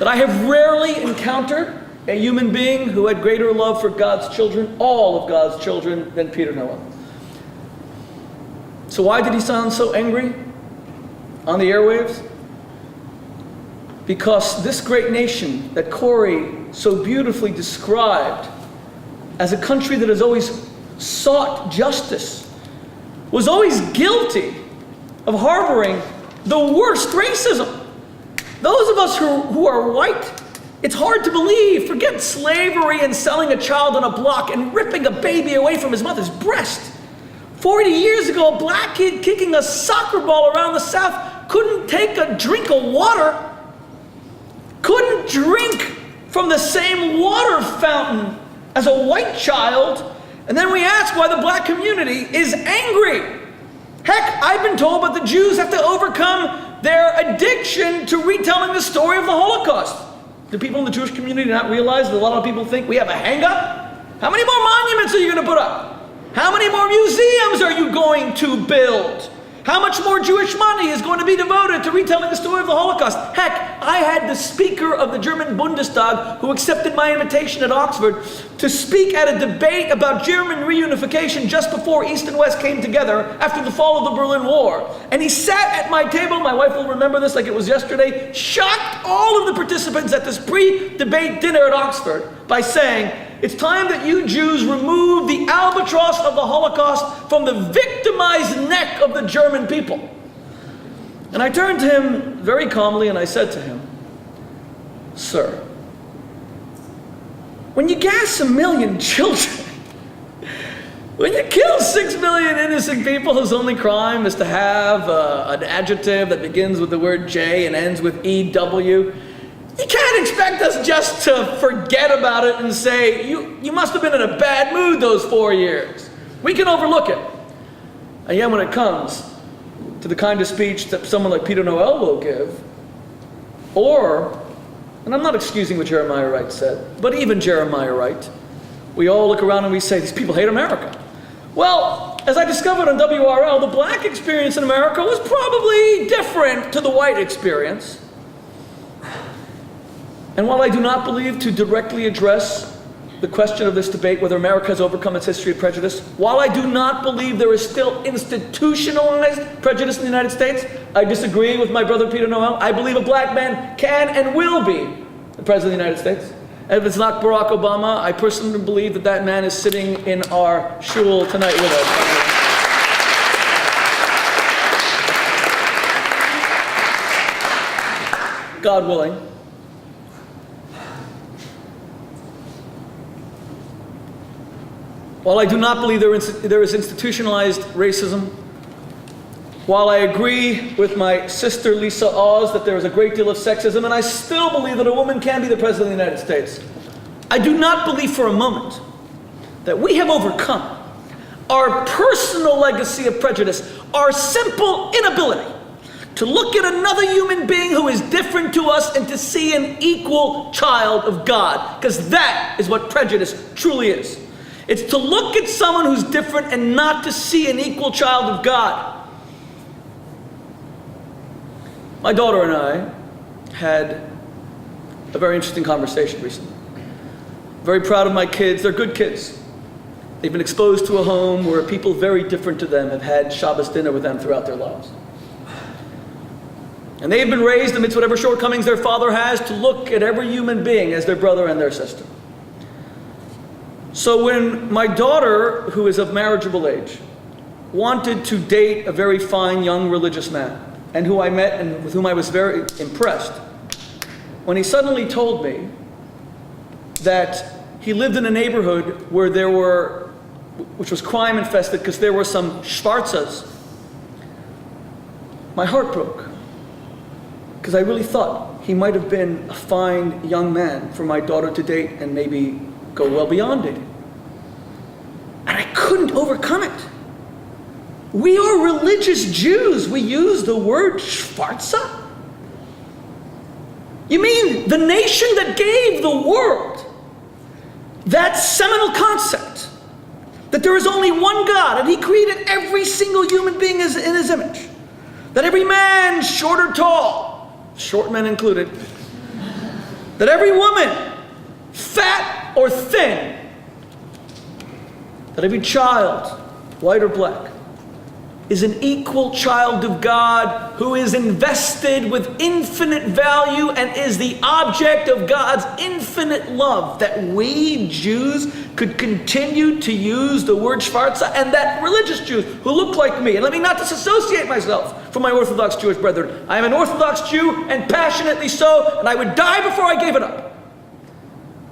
that I have rarely encountered a human being who had greater love for God's children, all of God's children, than Peter Noel. So why did he sound so angry on the airwaves? Because this great nation that Corey so beautifully described as a country that has always sought justice was always guilty of harboring the worst racism. Those of us who are white, it's hard to believe. Forget slavery and selling a child on a block and ripping a baby away from his mother's breast. 40 years ago, a black kid kicking a soccer ball around the South couldn't take a drink of water, couldn't drink from the same water fountain as a white child, and then we ask why the black community is angry. Heck, I've been told that the Jews have to overcome their addiction to retelling the story of the Holocaust. Do people in the Jewish community not realize that a lot of people think we have a hang-up? How many more monuments are you going to put up? How many more museums are you going to build? How much more Jewish money is going to be devoted to retelling the story of the Holocaust? Heck, I had the Speaker of the German Bundestag, who accepted my invitation at Oxford, to speak at a debate about German reunification just before East and West came together after the fall of the Berlin War. And he sat at my table, my wife will remember this like it was yesterday, shocked all of the participants at this pre-debate dinner at Oxford by saying, "It's time that you Jews remove the albatross of the Holocaust from the victimized neck of the German people." And I turned to him very calmly and I said to him, "Sir, when you gas 1 million children, when you kill 6 million innocent people whose only crime is to have an adjective that begins with the word J and ends with EW, you can't expect us just to forget about it and say, you must have been in a bad mood those 4 years. We can overlook it." And yet when it comes to the kind of speech that someone like Peter Noel will give, or, and I'm not excusing what Jeremiah Wright said, but even Jeremiah Wright, we all look around and we say, these people hate America. Well, as I discovered on WRL, the black experience in America was probably different to the white experience. And while I do not believe to directly address the question of this debate, whether America has overcome its history of prejudice, while I do not believe there is still institutionalized prejudice in the United States, I disagree with my brother Peter Noel. I believe a black man can and will be the President of the United States. And if it's not Barack Obama, I personally believe that that man is sitting in our shul tonight with us. God willing. While I do not believe there is institutionalized racism, while I agree with my sister Lisa Oz that there is a great deal of sexism, and I still believe that a woman can be the President of the United States, I do not believe for a moment that we have overcome our personal legacy of prejudice, our simple inability to look at another human being who is different to us and to see an equal child of God, because that is what prejudice truly is. It's to look at someone who's different and not to see an equal child of God. My daughter and I had a very interesting conversation recently. Very proud of my kids. They're good kids. They've been exposed to a home where people very different to them have had Shabbos dinner with them throughout their lives. And they have been raised amidst whatever shortcomings their father has to look at every human being as their brother and their sister. So when my daughter, who is of marriageable age, wanted to date a very fine young religious man, and who I met and with whom I was very impressed, when he suddenly told me that he lived in a neighborhood where which was crime infested because there were some Schwarzes, my heart broke. Because I really thought he might have been a fine young man for my daughter to date and maybe go well beyond it. And I couldn't overcome it. We are religious Jews. We use the word Schwarza? You mean the nation that gave the world that seminal concept that there is only one God and He created every single human being in His image, that every man, short or tall, short men included, that every woman, fat or thin, that every child, white or black, is an equal child of God who is invested with infinite value and is the object of God's infinite love. That we Jews could continue to use the word Schwarze, and that religious Jews who look like me, and let me not disassociate myself from my Orthodox Jewish brethren. I am an Orthodox Jew, and passionately so, and I would die before I gave it up.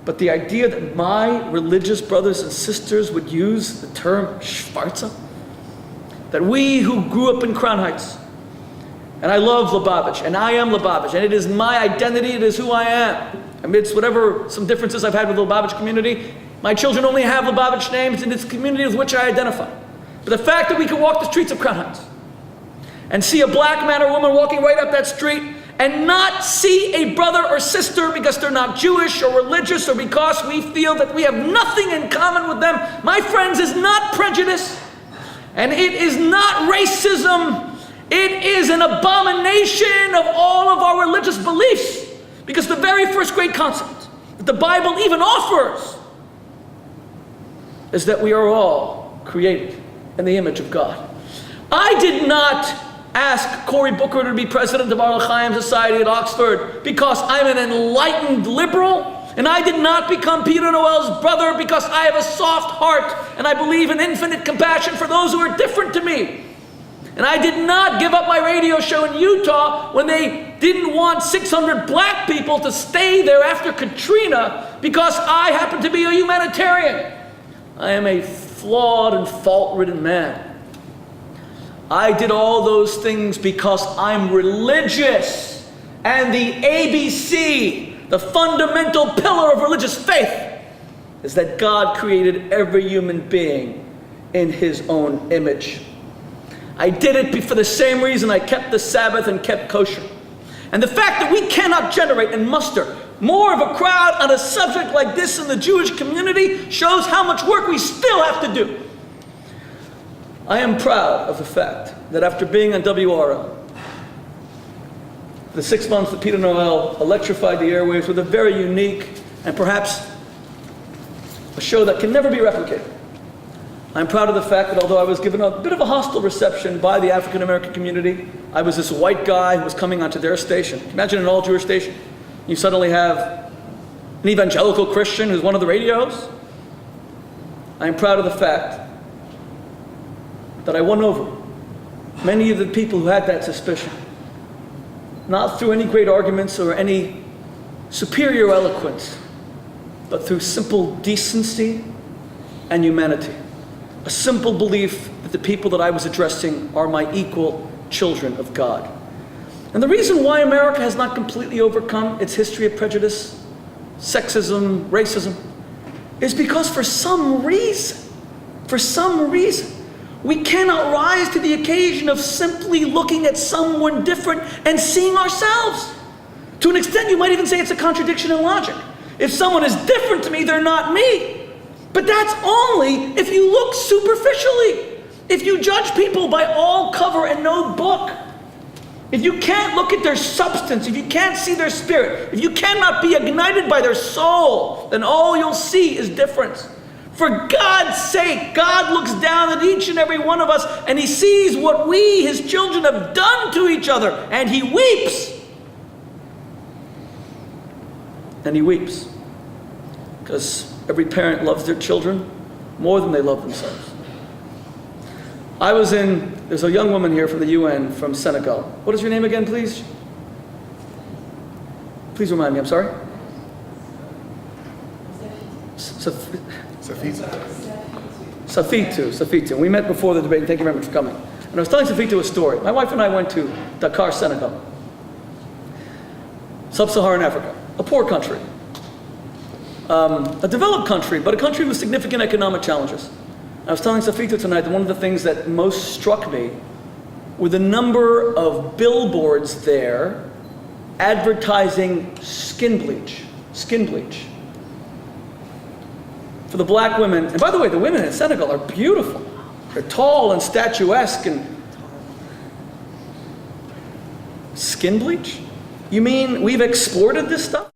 But the idea that my religious brothers and sisters would use the term Schwarze, that we who grew up in Crown Heights, and I love Lubavitch, and I am Lubavitch, and it is my identity, it is who I am. Amidst whatever some differences I've had with the Lubavitch community, my children only have Lubavitch names in this community with which I identify. But the fact that we can walk the streets of Crown Heights and see a black man or woman walking right up that street and not see a brother or sister because they're not Jewish or religious or because we feel that we have nothing in common with them, my friends, is not prejudice. And it is not racism. It is an abomination of all of our religious beliefs. Because the very first great concept that the Bible even offers is that we are all created in the image of God. I did not ask Cory Booker to be president of Our L'chaim Society at Oxford because I'm an enlightened liberal. And I did not become Peter Noel's brother because I have a soft heart and I believe in infinite compassion for those who are different to me. And I did not give up my radio show in Utah when they didn't want 600 black people to stay there after Katrina because I happen to be a humanitarian. I am a flawed and fault-ridden man. I did all those things because I'm religious, and the ABC, the fundamental pillar of religious faith, is that God created every human being in His own image. I did it for the same reason I kept the Sabbath and kept kosher. And the fact that we cannot generate and muster more of a crowd on a subject like this in the Jewish community shows how much work we still have to do. I am proud of the fact that after being on WRL, the 6 months that Peter Noel electrified the airwaves with a very unique and perhaps a show that can never be replicated. I'm proud of the fact that although I was given a bit of a hostile reception by the African American community, I was this white guy who was coming onto their station. Imagine an all-Jewish station. You suddenly have an evangelical Christian who's one of the radios. I'm proud of the fact that I won over many of the people who had that suspicion. Not through any great arguments or any superior eloquence, but through simple decency and humanity. A simple belief that the people that I was addressing are my equal children of God. And the reason why America has not completely overcome its history of prejudice, sexism, racism, is because for some reason, we cannot rise to the occasion of simply looking at someone different and seeing ourselves. To an extent, you might even say it's a contradiction in logic. If someone is different to me, they're not me. But that's only if you look superficially. If you judge people by all cover and no book. If you can't look at their substance, if you can't see their spirit, if you cannot be ignited by their soul, then all you'll see is difference. For God's sake, God looks down at each and every one of us and He sees what we, His children, have done to each other, and He weeps. And He weeps because every parent loves their children more than they love themselves. There's a young woman here from the UN from Senegal. What is your name again, please? Please remind me, I'm sorry? Safitu. We met before the debate, and thank you very much for coming. And I was telling Safitu a story. My wife and I went to Dakar, Senegal. Sub-Saharan Africa, a poor country. A developed country, but a country with significant economic challenges. I was telling Safitu tonight that one of the things that most struck me were the number of billboards there advertising skin bleach. For the black women, and by the way, the women in Senegal are beautiful. They're tall and statuesque and... Skin bleach? You mean we've exported this stuff?